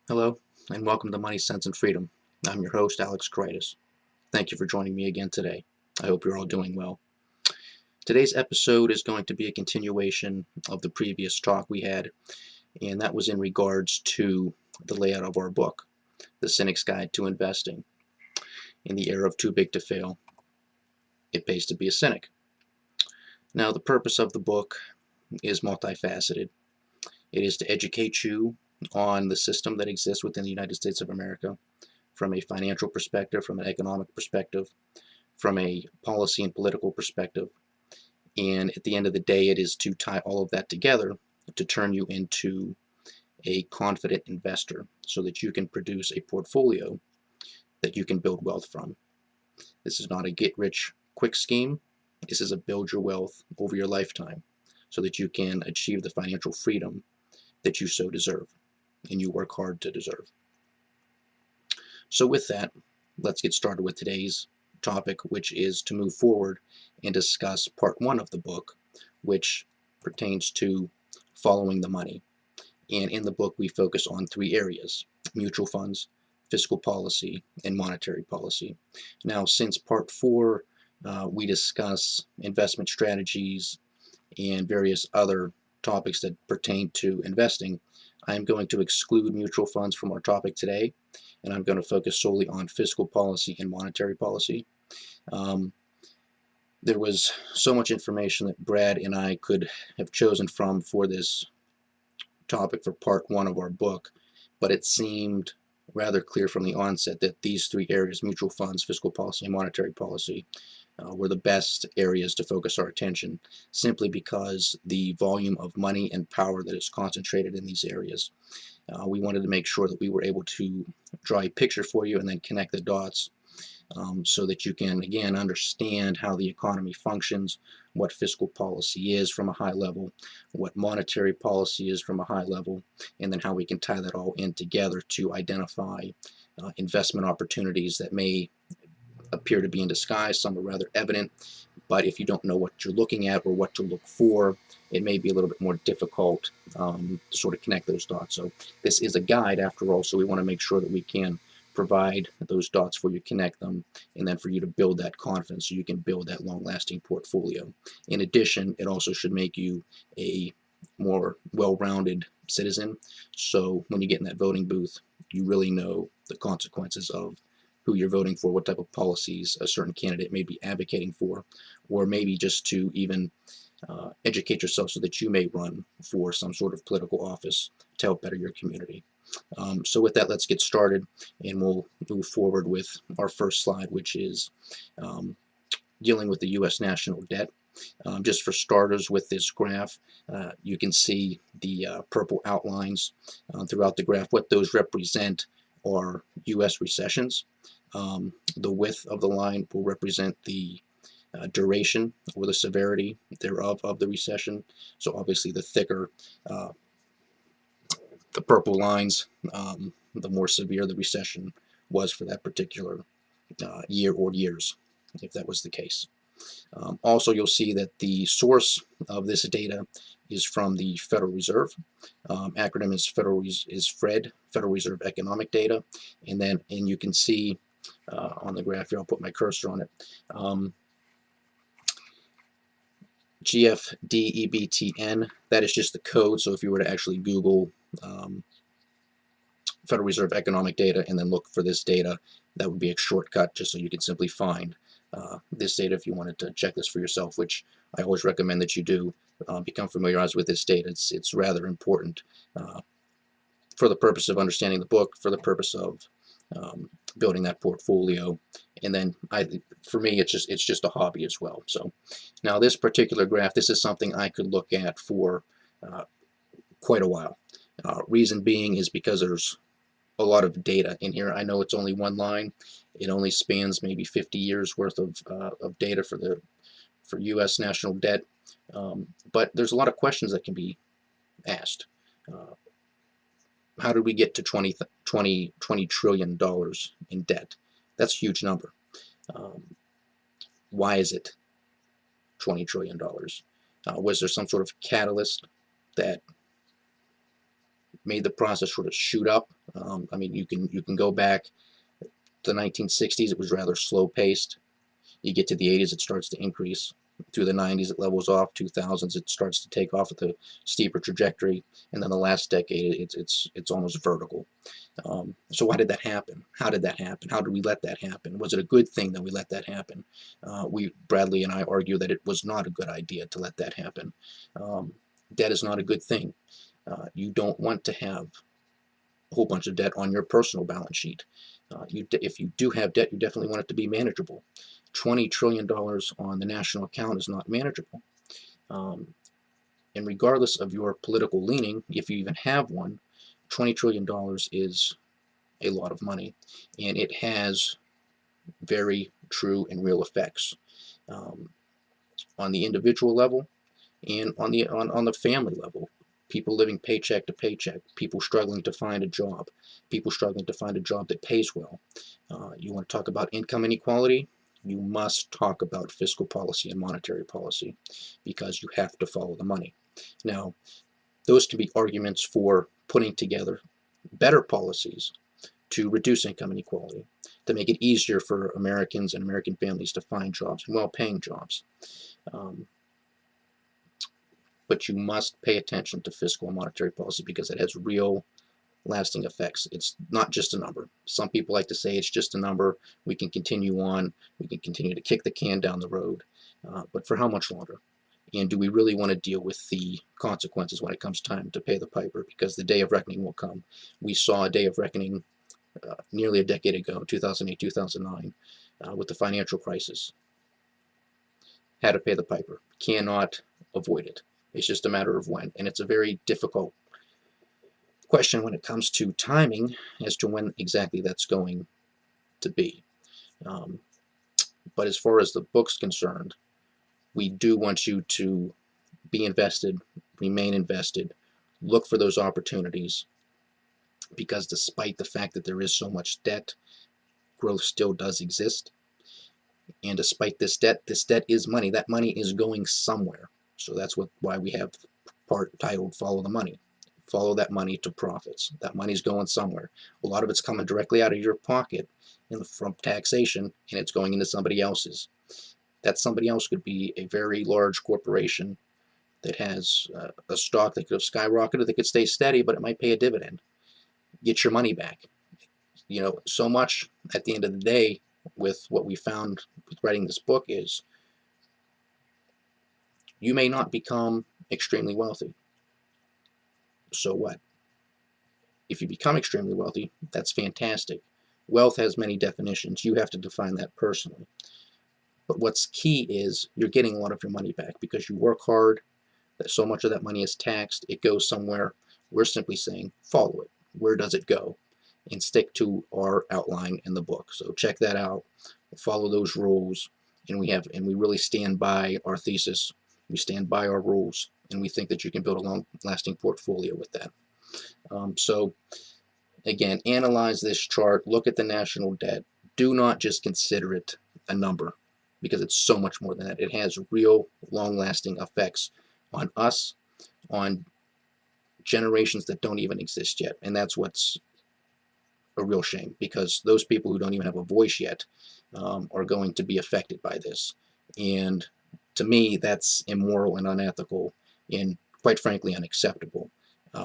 Hello, and welcome to Money, Sense, and Freedom. I'm your host, Alex Kreitis. Thank you for joining me again today. I hope you're all doing well. Today's episode is going to be a continuation of the previous talk we had, and that was in regards to the layout of our book, The Cynic's Guide to Investing. In the era of too big to fail, it pays to be a cynic. Now, the purpose of the book is multifaceted. It is to educate you on the system that exists within the United States of America, from a financial perspective, from an economic perspective, from a policy and political perspective. And at the end of the day, it is to tie all of that together to turn you into a confident investor so that you can produce a portfolio that you can build wealth from. This is not a get-rich-quick scheme. This is a build your wealth over your lifetime so that you can achieve the financial freedom that you so deserve and you work hard to deserve. So with that, let's get started with today's topic, which is to move forward and discuss part one of the book, which pertains to following the money. And in the book, we focus on three areas: mutual funds, fiscal policy, and monetary policy. Now, since part four, we discuss investment strategies and various other topics that pertain to investing, I'm going to exclude mutual funds from our topic today, and I'm going to focus solely on fiscal policy and monetary policy. There was so much information that Brad and I could have chosen from for this topic for part one of our book, but it seemed rather clear from the onset that these three areas, mutual funds, fiscal policy, and monetary policy, were the best areas to focus our attention, simply because the volume of money and power that is concentrated in these areas. We wanted to make sure that we were able to draw a picture for you and then connect the dots so that you can, again, understand how the economy functions, what fiscal policy is from a high level, what monetary policy is from a high level, and then how we can tie that all in together to identify investment opportunities that may appear to be in disguise. Some are rather evident, but if you don't know what you're looking at or what to look for, it may be a little bit more difficult to sort of connect those dots. So this is a guide after all, so we want to make sure that we can provide those dots for you, connect them, and then for you to build that confidence so you can build that long-lasting portfolio. In addition, it also should make you a more well-rounded citizen, so when you get in that voting booth, you really know the consequences of who you're voting for, what type of policies a certain candidate may be advocating for, or maybe just to even educate yourself so that you may run for some sort of political office to help better your community. So with that, let's get started, and we'll move forward with our first slide, which is dealing with the U.S. national debt. Just for starters, with this graph, you can see the purple outlines throughout the graph. What those represent are U.S. recessions. The width of the line will represent the duration or the severity thereof of the recession. So obviously the thicker the purple lines, the more severe the recession was for that particular year or years, if that was the case. Also, you'll see that the source of this data is from the Federal Reserve. Acronym is FRED, Federal Reserve Economic Data. And you can see on the graph here, I'll put my cursor on it, GFDEBTN, that is just the code. So if you were to actually Google Federal Reserve Economic Data and then look for this data, that would be a shortcut just so you can simply find this data if you wanted to check this for yourself, which I always recommend that you do. Become familiarized with this data. It's rather important for the purpose of understanding the book, for the purpose of building that portfolio, and then for me, it's just a hobby as well. So now this particular graph, this is something I could look at for quite a while. Reason being is because there's a lot of data in here. I know it's only one line. It only spans maybe 50 years worth of data for U.S. national debt, but there's a lot of questions that can be asked. How did we get to $20 trillion in debt? That's a huge number. Why is it $20 trillion? Was there some sort of catalyst that made the process sort of shoot up. I mean, you can go back to the 1960s, it was rather slow paced. You get to the 80s, it starts to increase. Through the 90s, it levels off. 2000s, it starts to take off with a steeper trajectory, and then the last decade, it's almost vertical. So why did that happen? How did that happen? How did we let that happen? Was it a good thing that we let that happen? Bradley and I argue that it was not a good idea to let that happen. Debt is not a good thing. You don't want to have a whole bunch of debt on your personal balance sheet. If you do have debt, you definitely want it to be manageable. $20 trillion on the national account is not manageable. And regardless of your political leaning, if you even have one, $20 trillion is a lot of money, and it has very true and real effects on the individual level and on the family level. People living paycheck to paycheck, people struggling to find a job, people struggling to find a job that pays well. You want to talk about income inequality? You must talk about fiscal policy and monetary policy, because you have to follow the money. Now, those can be arguments for putting together better policies to reduce income inequality, to make it easier for Americans and American families to find jobs, well-paying jobs. But you must pay attention to fiscal and monetary policy, because it has real lasting effects. It's not just a number. Some people like to say it's just a number. We can continue on. We can continue to kick the can down the road. But for how much longer? And do we really want to deal with the consequences when it comes time to pay the piper? Because the day of reckoning will come. We saw a day of reckoning nearly a decade ago, 2008, 2009, with the financial crisis. Had to pay the piper. Cannot avoid it. It's just a matter of when. And it's a very difficult question when it comes to timing as to when exactly that's going to be. But as far as the book's concerned, we do want you to be invested, remain invested, look for those opportunities, because despite the fact that there is so much debt, growth still does exist. And despite this debt is money. That money is going somewhere. So that's why we have the part titled Follow the Money. Follow that money to profits. That money's going somewhere. A lot of it's coming directly out of your pocket from taxation, and it's going into somebody else's. That somebody else could be a very large corporation that has a stock that could have skyrocketed, that could stay steady, but it might pay a dividend. Get your money back. You know, so much at the end of the day with what we found with writing this book is you may not become extremely wealthy. So what? If you become extremely wealthy, that's fantastic. Wealth has many definitions. You have to define that personally. But what's key is you're getting a lot of your money back because you work hard, that so much of that money is taxed, it goes somewhere. We're simply saying follow it. Where does it go? And stick to our outline in the book. So check that out. Follow those rules, and we really stand by our thesis. We stand by our rules, and we think that you can build a long-lasting portfolio with that. So again, analyze this chart. Look at the national debt. Do not just consider it a number, because it's so much more than that. It has real long-lasting effects on us, on generations that don't even exist yet. And that's what's a real shame, because those people who don't even have a voice yet are going to be affected by this. And to me, that's immoral and unethical and, quite frankly, unacceptable.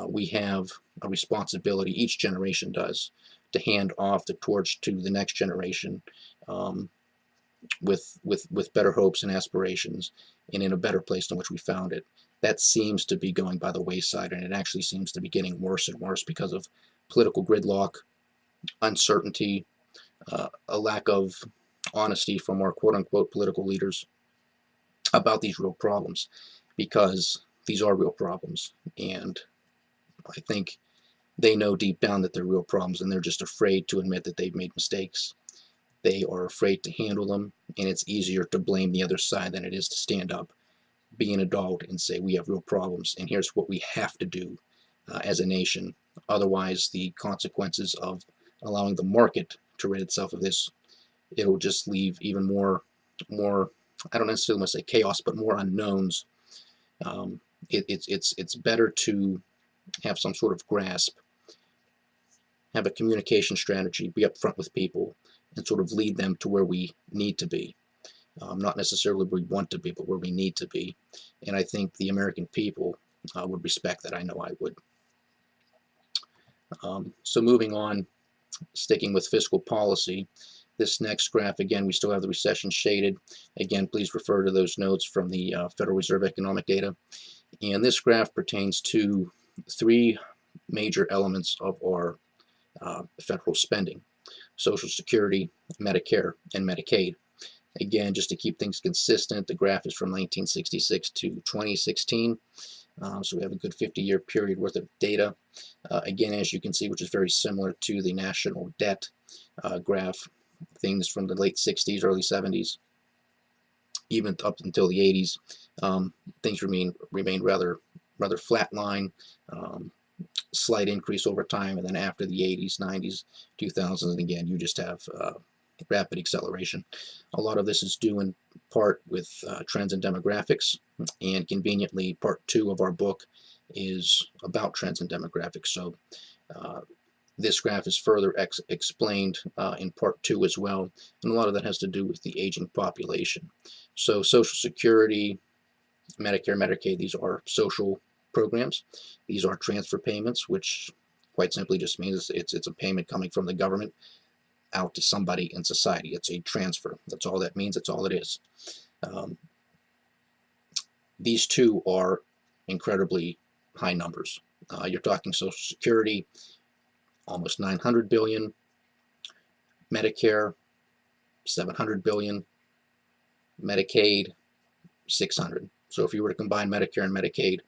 We have a responsibility, each generation does, to hand off the torch to the next generation with better hopes and aspirations, and in a better place than which we found it. That seems to be going by the wayside, and it actually seems to be getting worse and worse because of political gridlock, uncertainty, a lack of honesty from our quote-unquote political leaders about these real problems, because these are real problems, and I think they know deep down that they're real problems, and they're just afraid to admit that they've made mistakes. They are afraid to handle them, and it's easier to blame the other side than it is to stand up, be an adult, and say we have real problems, and here's what we have to do as a nation. Otherwise, the consequences of allowing the market to rid itself of this, it'll just leave even more, I don't necessarily want to say chaos, but more unknowns. It's better to have some sort of grasp, have a communication strategy, be upfront with people, and sort of lead them to where we need to be. Not necessarily where we want to be, but where we need to be. And I think the American people would respect that. I know I would. So moving on, sticking with fiscal policy, this next graph, again, we still have the recession shaded. Again, please refer to those notes from the Federal Reserve economic data. And this graph pertains to three major elements of our federal spending: Social Security, Medicare, and Medicaid. Again, just to keep things consistent, the graph is from 1966 to 2016. So we have a good 50-year period worth of data. Again, as you can see, which is very similar to the national debt graph, things from the late 60s, early 70s, even up until the 80s, things remained rather flatline, slight increase over time, and then after the 80s, 90s, 2000s, and again, you just have rapid acceleration. A lot of this is due in part with trends in demographics, and conveniently, part 2 of our book is about trends in demographics. So this graph is further explained in part 2 as well, and a lot of that has to do with the aging population. So Social Security, Medicare, Medicaid, these are social programs. These are transfer payments, which quite simply just means it's a payment coming from the government out to somebody in society. It's a transfer. That's all that means. That's all it is. These two are incredibly high numbers. You're talking Social Security, almost 900 billion, Medicare, 700 billion, Medicaid, 600. So if you were to combine Medicare and Medicaid,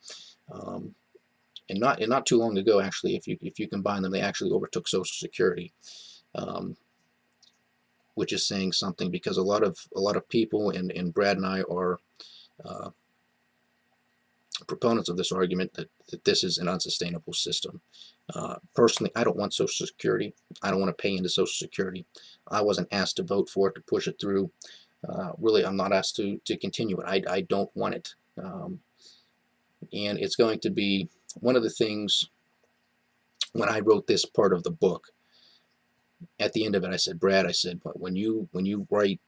and not too long ago, actually, if you combine them, they actually overtook Social Security, which is saying something, because a lot of people, and Brad and I are proponents of this argument that this is an unsustainable system. Personally, I don't want Social Security. I don't want to pay into Social Security. I wasn't asked to vote for it, to push it through. Really, I'm not asked to continue it. I don't want it. And it's going to be one of the things, when I wrote this part of the book, at the end of it, I said, Brad, I said, but when you write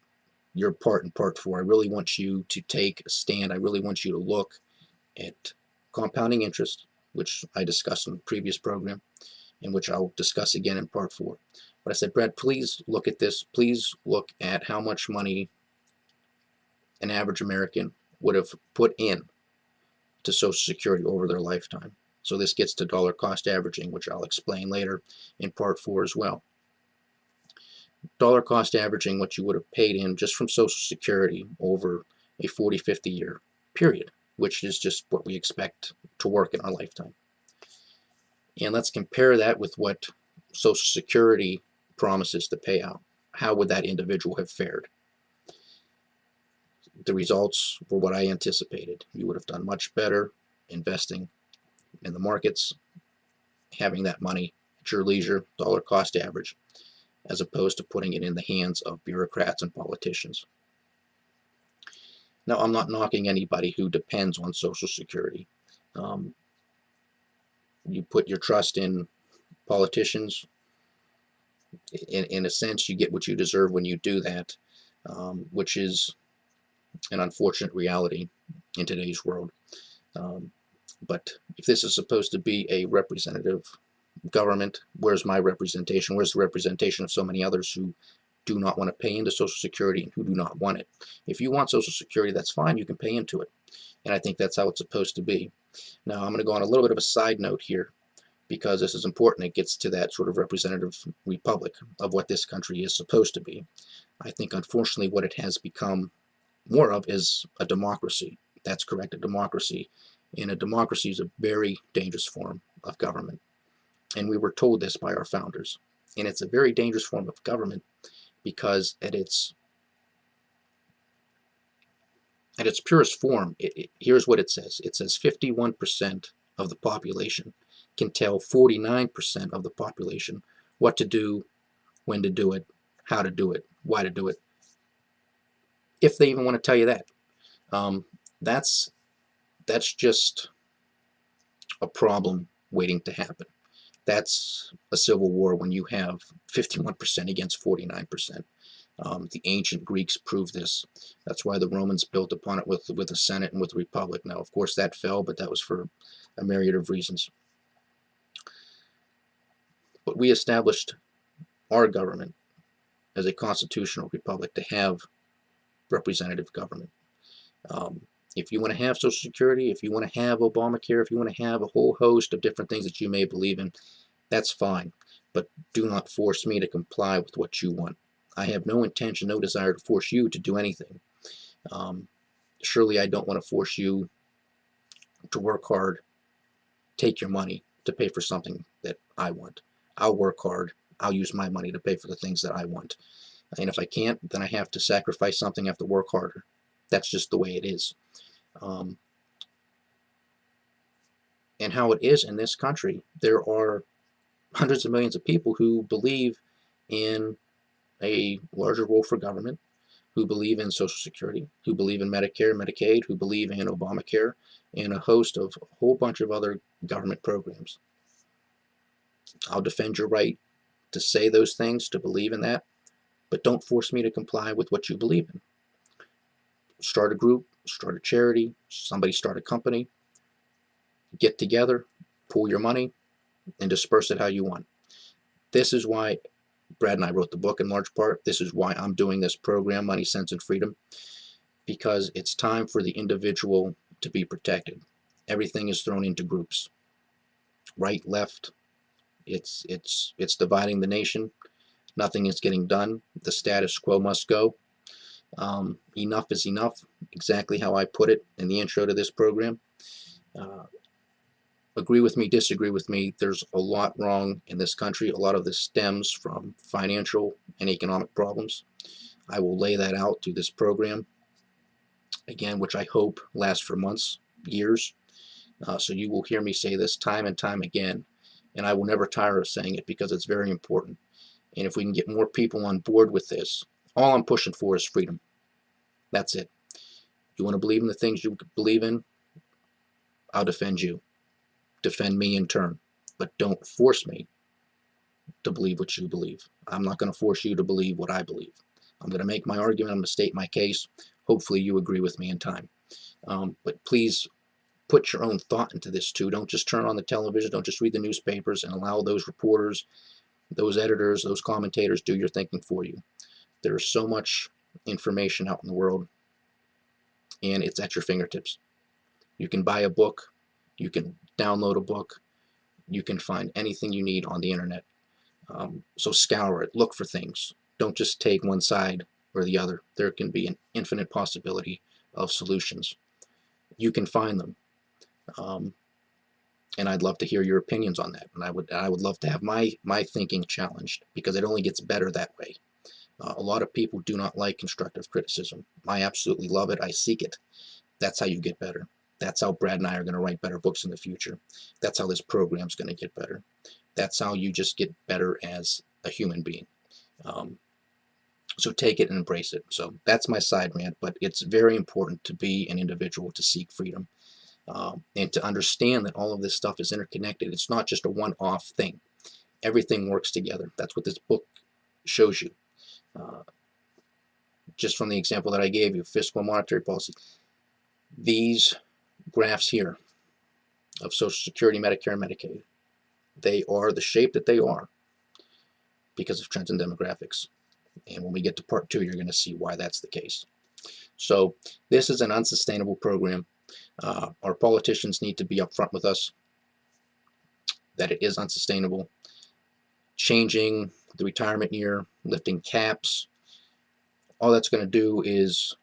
your part in part 4, I really want you to take a stand. I really want you to look at compounding interest, which I discussed in the previous program, and which I'll discuss again in part 4. But I said, Brad, please look at this. Please look at how much money an average American would have put in to Social Security over their lifetime. So this gets to dollar cost averaging, which I'll explain later in part 4 as well. Dollar cost averaging what you would have paid in just from Social Security over a 40, 50-year period, which is just what we expect to work in our lifetime. And let's compare that with what Social Security promises to pay out. How would that individual have fared? The results were what I anticipated. You would have done much better investing in the markets, having that money at your leisure, dollar cost average, as opposed to putting it in the hands of bureaucrats and politicians. Now, I'm not knocking anybody who depends on Social Security. You put your trust in politicians. In a sense, you get what you deserve when you do that, which is an unfortunate reality in today's world. But if this is supposed to be a representative government, where's my representation? Where's the representation of so many others who do not want to pay into Social Security and who do not want it? If you want Social Security, that's fine. You can pay into it. And I think that's how it's supposed to be. Now, I'm going to go on a little bit of a side note here, because this is important. It gets to that sort of representative republic of what this country is supposed to be. I think, unfortunately, what it has become more of is a democracy. That's correct, a democracy. And a democracy is a very dangerous form of government. And we were told this by our founders. And it's a very dangerous form of government because at its purest form, here's what it says. It says 51% of the population can tell 49% of the population what to do, when to do it, how to do it, why to do it, if they even want to tell you that. That's just a problem waiting to happen. That's a civil war when you have 51% against 49%. The ancient Greeks proved this. That's why the Romans built upon it with a Senate and with a republic. Now, of course, that fell, but that was for a myriad of reasons. But we established our government as a constitutional republic to have representative government. If you want to have Social Security, if you want to have Obamacare, if you want to have a whole host of different things that you may believe in, that's fine. But do not force me to comply with what you want. I have no intention, no desire to force you to do anything. Surely I don't want to force you to work hard, take your money to pay for something that I want. I'll work hard. I'll use my money to pay for the things that I want. And if I can't, then I have to sacrifice something. I have to work harder. That's just the way it is. And how it is in this country, there are hundreds of millions of people who believe in a larger role for government, who believe in Social Security, who believe in Medicare, Medicaid, who believe in Obamacare, and a host of a whole bunch of other government programs. I'll defend your right to say those things, to believe in that, but don't force me to comply with what you believe in. Start a group, start a charity, somebody start a company, get together, pool your money, and disperse it how you want. This is why Brad and I wrote the book in large part. This is why I'm doing this program, Money, Sense, and Freedom, because it's time for the individual to be protected. Everything is thrown into groups. Right, left, it's dividing the nation. Nothing is getting done. The status quo must go. Enough is enough, exactly how I put it in the intro to this program. Agree with me, disagree with me, there's a lot wrong in this country. A lot of this stems from financial and economic problems. I will lay that out through this program, again, which I hope lasts for months, years. So you will hear me say this time and time again, and I will never tire of saying it because it's very important. And if we can get more people on board with this, all I'm pushing for is freedom. That's it. You want to believe in the things you believe in, I'll defend you. Defend me in turn. But don't force me to believe what you believe. I'm not going to force you to believe what I believe. I'm going to make my argument. I'm going to state my case. Hopefully you agree with me in time. But please put your own thought into this too. Don't just turn on the television. Don't just read the newspapers and allow those reporters, those editors, those commentators do your thinking for you. There's so much information out in the world, and it's at your fingertips. You can buy a book. You can download a book. You can find anything you need on the internet. So scour it. Look for things. Don't just take one side or the other. There can be an infinite possibility of solutions. You can find them. And I'd love to hear your opinions on that. And I would love to have my thinking challenged, because it only gets better that way. A lot of people do not like constructive criticism. I absolutely love it. I seek it. That's how you get better. That's how Brad and I are going to write better books in the future. That's how this program's going to get better. That's how you just get better as a human being. So take it and embrace it. So that's my side rant, but it's very important to be an individual, to seek freedom, and to understand that all of this stuff is interconnected. It's not just a one-off thing. Everything works together. That's what this book shows you. Just from the example that I gave you, Fiscal Monetary Policy. These graphs here of Social Security, Medicare, and Medicaid, they are the shape that they are because of trends in demographics. And when we get to part 2, you're going to see why that's the case. So this is an unsustainable program. Our politicians need to be upfront with us that it is unsustainable. Changing the retirement year, lifting caps, all that's going to do is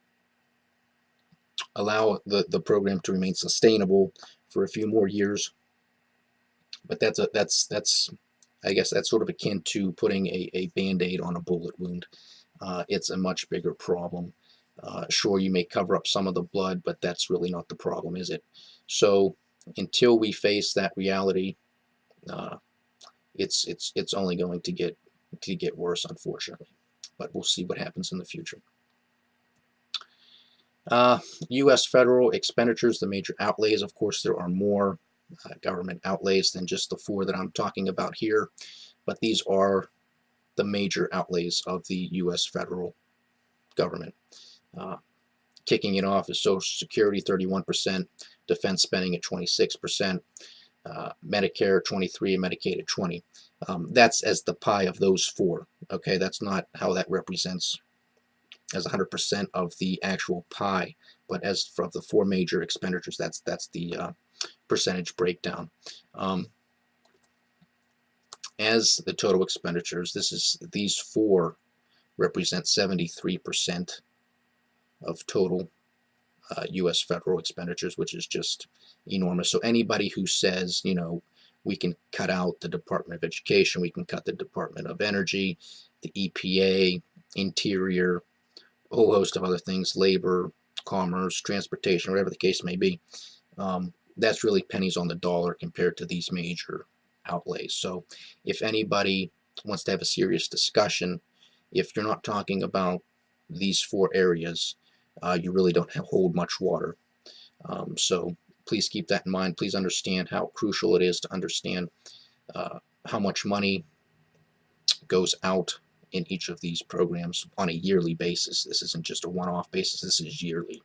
allow the program to remain sustainable for a few more years. But that's I guess that's sort of akin to putting a band-aid on a bullet wound. It's a much bigger problem. Sure, you may cover up some of the blood, but that's really not the problem, is it? So until we face that reality, it's only going to get worse, unfortunately. But we'll see what happens in the future. U.S. federal expenditures, the major outlays. Of course, there are more government outlays than just the four that I'm talking about here, but these are the major outlays of the U.S. federal government. Kicking it off is Social Security, 31%, defense spending at 26%, Medicare 23%, and Medicaid at 20%. That's as the pie of those four. Okay, that's not how that represents as 100% of the actual pie, but as from the four major expenditures, that's the percentage breakdown. As the total expenditures, these four represent 73% of total U.S. federal expenditures, which is just enormous. So anybody who says, you know, we can cut out the Department of Education, we can cut the Department of Energy, the EPA, Interior, a whole host of other things, labor, commerce, transportation, whatever the case may be, that's really pennies on the dollar compared to these major outlays. So if anybody wants to have a serious discussion, if you're not talking about these four areas, you really don't hold much water. So please keep that in mind. Please understand how crucial it is to understand how much money goes out in each of these programs on a yearly basis. This isn't just a one-off basis, this is yearly.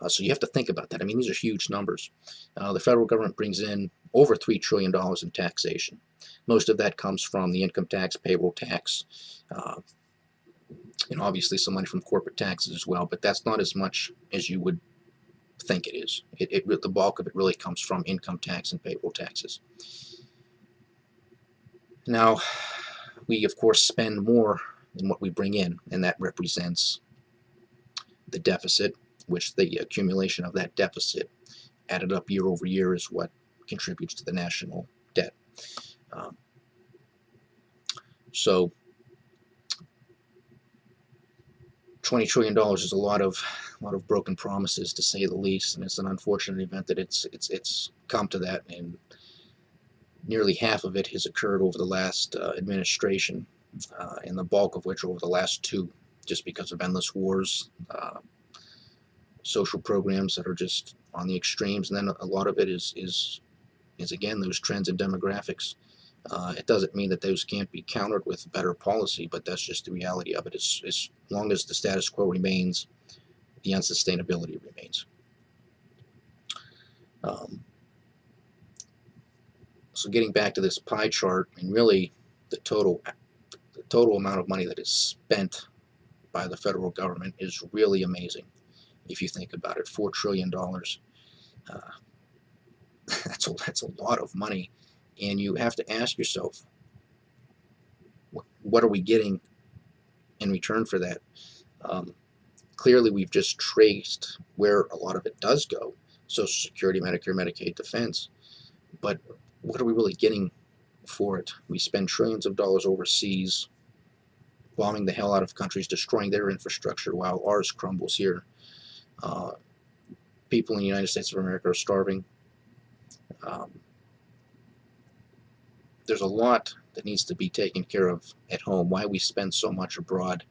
So you have to think about that. I mean, these are huge numbers. The federal government brings in over $3 trillion in taxation. Most of that comes from the income tax, payroll tax, and obviously some money from corporate taxes as well, but that's not as much as you would think it is. The bulk of it really comes from income tax and payroll taxes. Now, we of course spend more than what we bring in, and that represents the deficit, which the accumulation of that deficit added up year over year is what contributes to the national debt. So $20 trillion is a lot of broken promises, to say the least, and it's an unfortunate event that it's come to that, and nearly half of it has occurred over the last administration, and the bulk of which over the last two, just because of endless wars, social programs that are just on the extremes, and then a lot of it is again those trends in demographics. It doesn't mean that those can't be countered with better policy, but that's just the reality of it. As long as the status quo remains, the unsustainability remains. So getting back to this pie chart, and really the total amount of money that is spent by the federal government is really amazing. If you think about it, $4 trillion. That's a lot of money, and you have to ask yourself, what are we getting in return for that? Clearly, we've just traced where a lot of it does go: Social Security, Medicare, Medicaid, defense. But what are we really getting for it? We spend trillions of dollars overseas, bombing the hell out of countries, destroying their infrastructure while ours crumbles here. People in the United States of America are starving. There's a lot that needs to be taken care of at home. Why we spend so much abroad,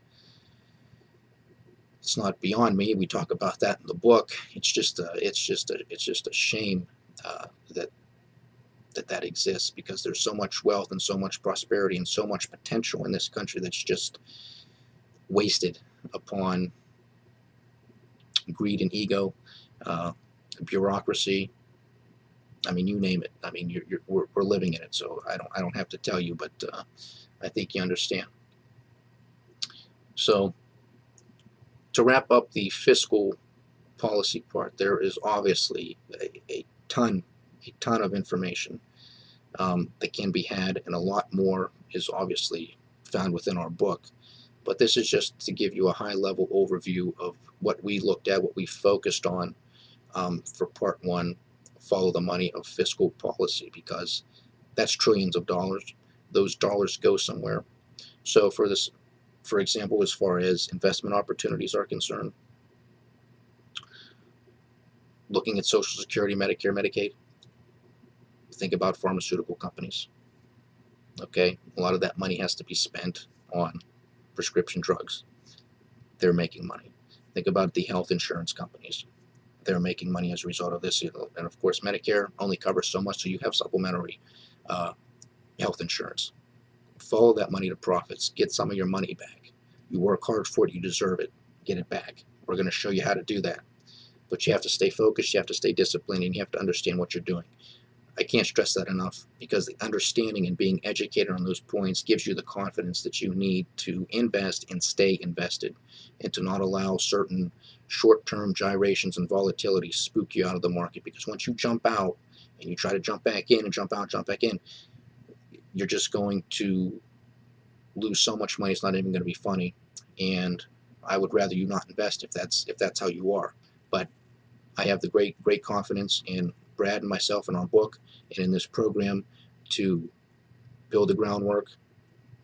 it's not beyond me. We talk about that in the book. It's just a shame that exists, because there's so much wealth and so much prosperity and so much potential in this country that's just wasted upon greed and ego, bureaucracy. I mean, you name it. I mean, we're living in it, so I don't have to tell you, but I think you understand. So to wrap up the fiscal policy part, there is obviously a ton of information that can be had, and a lot more is obviously found within our book. But this is just to give you a high-level overview of what we looked at, what we focused on for part one, follow the money of fiscal policy, because that's trillions of dollars. Those dollars go somewhere. So for this, for example, as far as investment opportunities are concerned, looking at Social Security, Medicare, Medicaid, think about pharmaceutical companies. Okay, a lot of that money has to be spent on prescription drugs. They're making money. Think about the health insurance companies. they're making money as a result of this. And of course, Medicare only covers so much, so you have supplementary health insurance. Follow that money to profits. Get some of your money back. You work hard for it. You deserve it. Get it back. We're going to show you how to do that. But you have to stay focused. You have to stay disciplined, and you have to understand what you're doing. I can't stress that enough, because the understanding and being educated on those points gives you the confidence that you need to invest and stay invested, and to not allow certain short-term gyrations and volatility spook you out of the market. Because once you jump out and you try to jump back in and jump out, jump back in, you're just going to lose so much money it's not even going to be funny. And I would rather you not invest if that's how you are. But I have the great confidence in Brad and myself in our book and in this program to build the groundwork,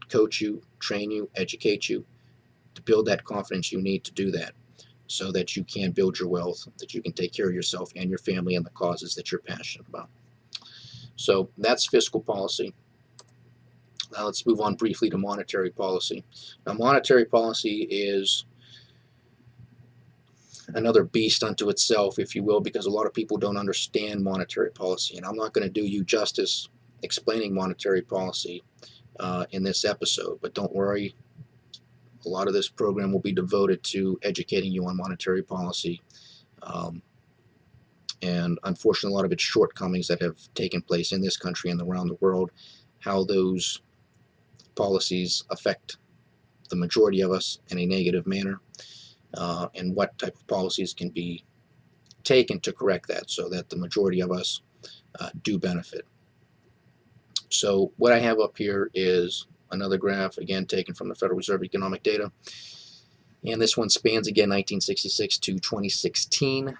coach you, train you, educate you, to build that confidence you need to do that, so that you can build your wealth, that you can take care of yourself and your family and the causes that you're passionate about. So that's fiscal policy. Now let's move on briefly to monetary policy. Now, monetary policy is another beast unto itself, if you will, because a lot of people don't understand monetary policy, and I'm not going to do you justice explaining monetary policy in this episode. But don't worry, a lot of this program will be devoted to educating you on monetary policy, and unfortunately a lot of its shortcomings that have taken place in this country and around the world, how those policies affect the majority of us in a negative manner, and what type of policies can be taken to correct that, so that the majority of us do benefit. So what I have up here is another graph, again taken from the Federal Reserve economic data, and this one spans again 1966 to 2016.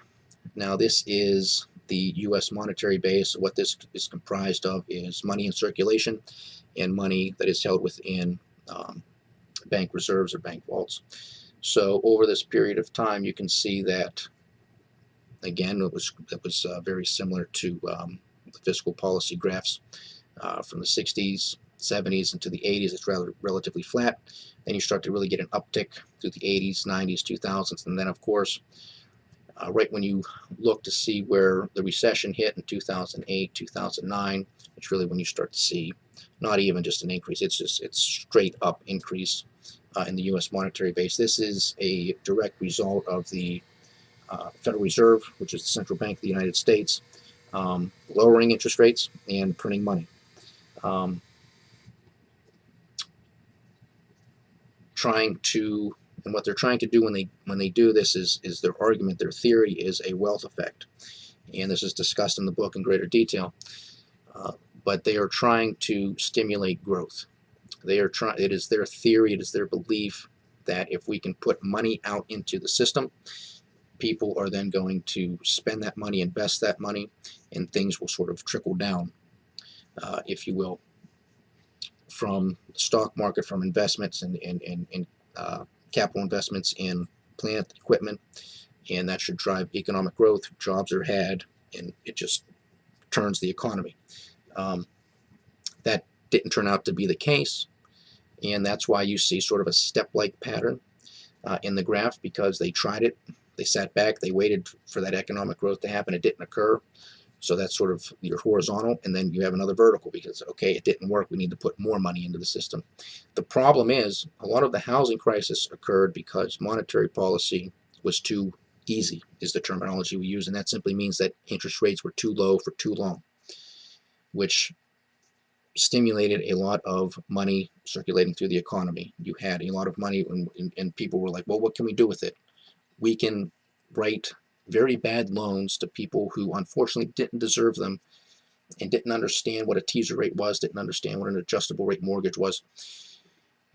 Now this is the U.S. monetary base. What this is comprised of is money in circulation and money that is held within bank reserves or bank vaults. So over this period of time, you can see that, again, it was very similar to the fiscal policy graphs from the 60s, 70s into the 80s. It's relatively flat. Then you start to really get an uptick through the 80s, 90s, 2000s, and then of course, right when you look to see where the recession hit in 2008, 2009, it's really when you start to see not even just an increase, it's straight up increase in the U.S. monetary base. This is a direct result of the Federal Reserve, which is the central bank of the United States, lowering interest rates and printing money. And what they're trying to do when they do this is their argument, their theory is a wealth effect, and this is discussed in the book in greater detail. But they are trying to stimulate growth. It is their theory, it is their belief that if we can put money out into the system, people are then going to spend that money, invest that money, and things will sort of trickle down, if you will, from the stock market, from investments and capital investments in plant equipment, and that should drive economic growth. Jobs are had, and it just turns the economy. That didn't turn out to be the case, and that's why you see sort of a step-like pattern in the graph, because they tried it, they sat back, they waited for that economic growth to happen, it didn't occur. So that's sort of your horizontal, and then you have another vertical because, okay, it didn't work, we need to put more money into the system. The problem is a lot of the housing crisis occurred because monetary policy was too easy, is the terminology we use, and that simply means that interest rates were too low for too long, which stimulated a lot of money circulating through the economy. You had a lot of money, and people were like, well, what can we do with it? We can write very bad loans to people who unfortunately didn't deserve them and didn't understand what a teaser rate was, didn't understand what an adjustable rate mortgage was.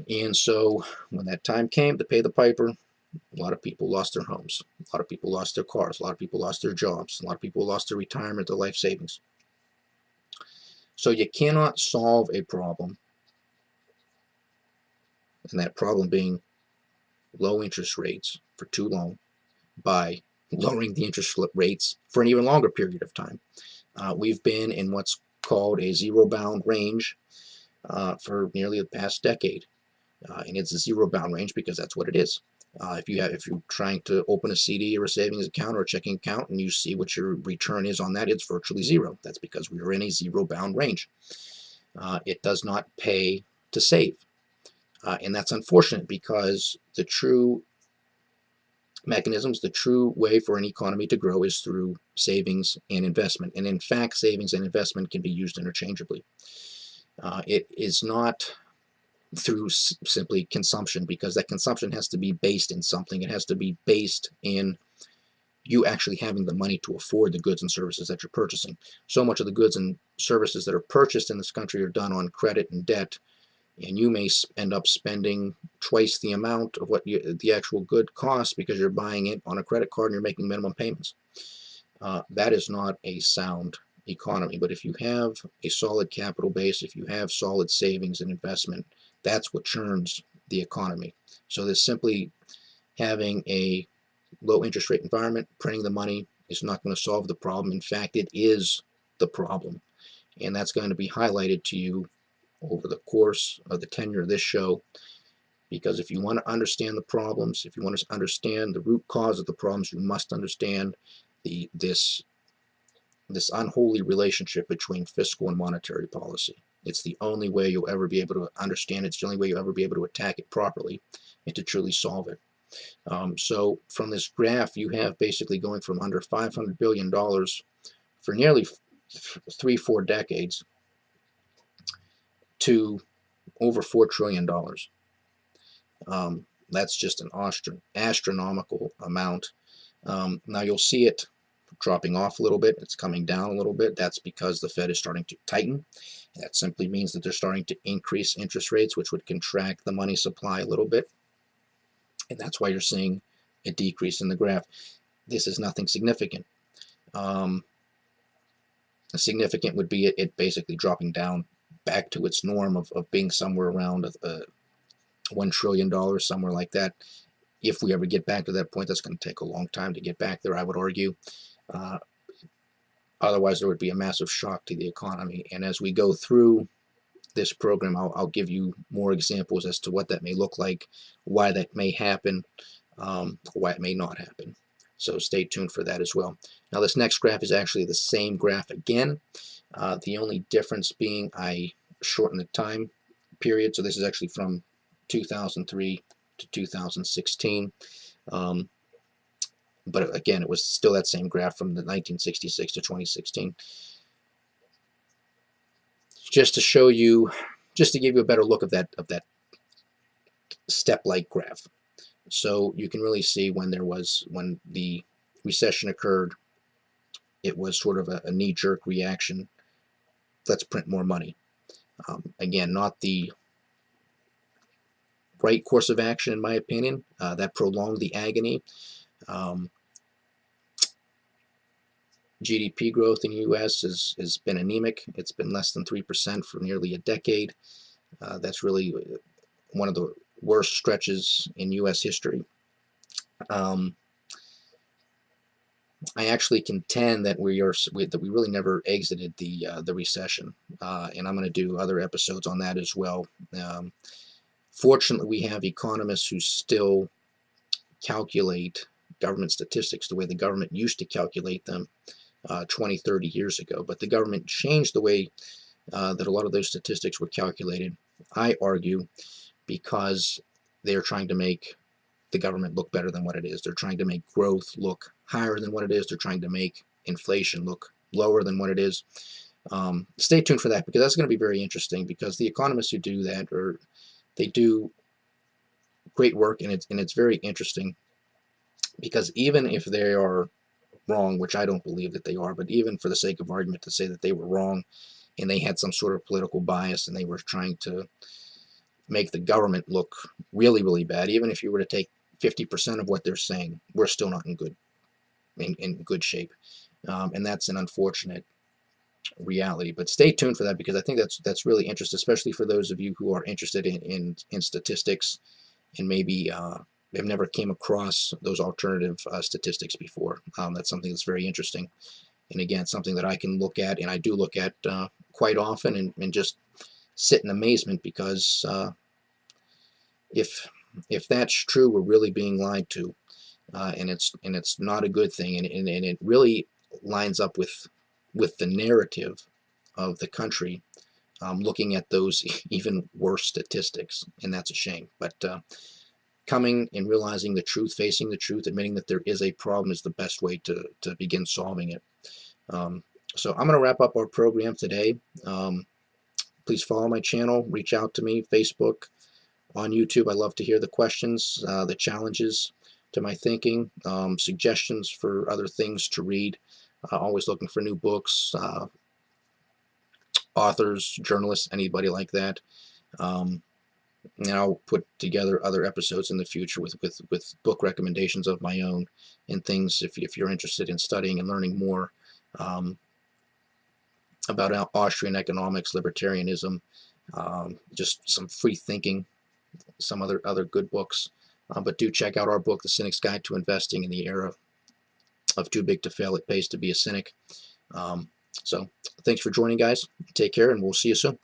And so when that time came to pay the piper, a lot of people lost their homes, a lot of people lost their cars, a lot of people lost their jobs, a lot of people lost their retirement, their life savings. So you cannot solve a problem, and that problem being low interest rates for too long, by lowering the interest rates for an even longer period of time. We've been in what's called a zero-bound range for nearly the past decade. And it's a zero-bound range because that's what it is. If you're trying to open a CD or a savings account or a checking account and you see what your return is on that, it's virtually zero. That's because we are in a zero bound range. It does not pay to save. And that's unfortunate because the true mechanisms, the true way for an economy to grow is through savings and investment. And in fact, savings and investment can be used interchangeably. It is not through simply consumption, because that consumption has to be based in something. It has to be based in you actually having the money to afford the goods and services that you're purchasing. So much of the goods and services that are purchased in this country are done on credit and debt, and you may end up spending twice the amount of what the actual good costs because you're buying it on a credit card and you're making minimum payments. That is not a sound economy. But if you have a solid capital base, if you have solid savings and investment, that's what churns the economy. So there's simply having a low interest rate environment, printing the money is not going to solve the problem. In fact, it is the problem. And that's going to be highlighted to you over the course of the tenure of this show. Because if you want to understand the problems, if you want to understand the root cause of the problems, you must understand this unholy relationship between fiscal and monetary policy. It's the only way you'll ever be able to understand it. It's the only way you'll ever be able to attack it properly and to truly solve it. So from this graph, you have basically going from under $500 billion for nearly 3-4 decades to over $4 trillion. That's just an astronomical amount. Now you'll see it dropping off a little bit. It's coming down a little bit. That's because the Fed is starting to tighten. That simply means that they're starting to increase interest rates, which would contract the money supply a little bit. And that's why you're seeing a decrease in the graph. This is nothing significant. Significant would be it basically dropping down back to its norm of being somewhere around $1 trillion, somewhere like that. If we ever get back to that point, that's going to take a long time to get back there, I would argue. Otherwise, there would be a massive shock to the economy. And as we go through this program, I'll give you more examples as to what that may look like, why that may happen, why it may not happen. So stay tuned for that as well. Now this next graph is actually the same graph again. The only difference being I shortened the time period. So this is actually from 2003 to 2016. But again, it was still that same graph from the 1966 to 2016. Just to show you, just to give you a better look of that step-like graph. So you can really see when the recession occurred, it was sort of a knee-jerk reaction. Let's print more money. Again, not the right course of action, in my opinion. That prolonged the agony. GDP growth in the U.S. has been anemic. It's been less than 3% for nearly a decade. That's really one of the worst stretches in U.S. history. I actually contend that we really never exited the recession, and I'm going to do other episodes on that as well. Fortunately, we have economists who still calculate government statistics the way the government used to calculate them 20, 30 years ago. But the government changed the way that a lot of those statistics were calculated, I argue, because they're trying to make the government look better than what it is. They're trying to make growth look higher than what it is. They're trying to make inflation look lower than what it is. Stay tuned for that, because that's going to be very interesting, because the economists who do that, they do great work, and it's very interesting, because even if they are wrong, which I don't believe that they are, but even for the sake of argument to say that they were wrong and they had some sort of political bias and they were trying to make the government look really, really bad, even if you were to take 50% of what they're saying, we're still not in good shape. And that's an unfortunate reality. But stay tuned for that, because I think that's really interesting, especially for those of you who are interested in statistics and maybe have never came across those alternative statistics before. That's something that's very interesting. And again, something that I can look at, and I do look at quite often, and just sit in amazement, because if if that's true, we're really being lied to, and it's not a good thing, and it really lines up with the narrative of the country, looking at those even worse statistics, and that's a shame. But coming and realizing the truth, facing the truth, admitting that there is a problem is the best way to begin solving it. So I'm going to wrap up our program today. Please follow my channel, reach out to me, Facebook, on YouTube. I love to hear the questions, the challenges to my thinking, suggestions for other things to read. Always looking for new books, authors, journalists, anybody like that. And I'll put together other episodes in the future with book recommendations of my own and things if you're interested in studying and learning more about Austrian economics, libertarianism, just some free thinking, some other good books. But do check out our book, The Cynic's Guide to Investing in the Era of Too Big to Fail. It Pays to Be a Cynic. So thanks for joining, guys. Take care, and we'll see you soon.